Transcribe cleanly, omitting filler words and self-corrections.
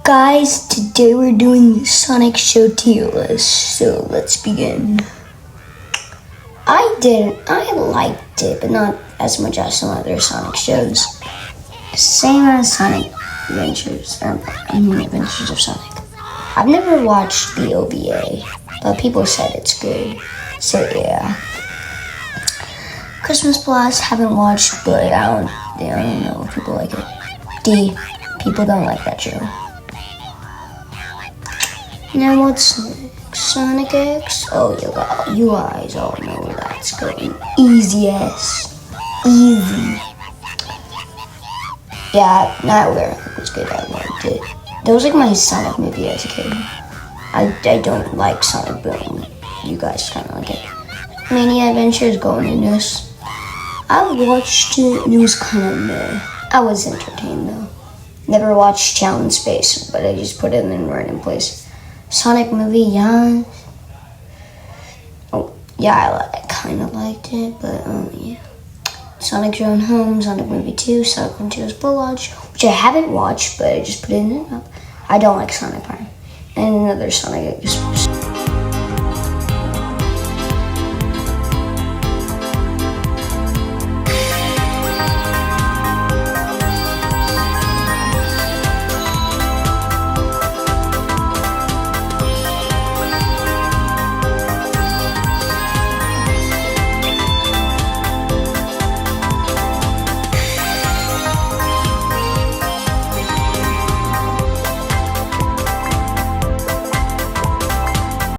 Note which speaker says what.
Speaker 1: Guys, today we're doing Sonic Show tier list, so let's begin. I liked it, but not as much as some other Sonic shows. Same as Sonic Adventures, Adventures of Sonic. I've never watched the OVA, but people said it's good, so yeah. Christmas Blast, haven't watched, but I don't know if people like it. D, people don't like that show. Now what's next? Sonic X? Oh, you guys all know where that's going. Easy. Yeah, that was good. I liked it. That was like my Sonic movie as a kid. I don't like Sonic Boom. You guys kind of like it. Mania Adventures going in this. I watched it and it was kind of meh. I was entertained though. Never watched Challenge Space, but I just put it in a random place. Sonic movie, yeah. Oh, yeah, I kind of liked it, but yeah. Sonic Drone Home, Sonic Movie 2, Sonic Frontiers Blow Lodge, which I haven't watched, but I just put it in it. I don't like Sonic Prime. And another Sonic Express.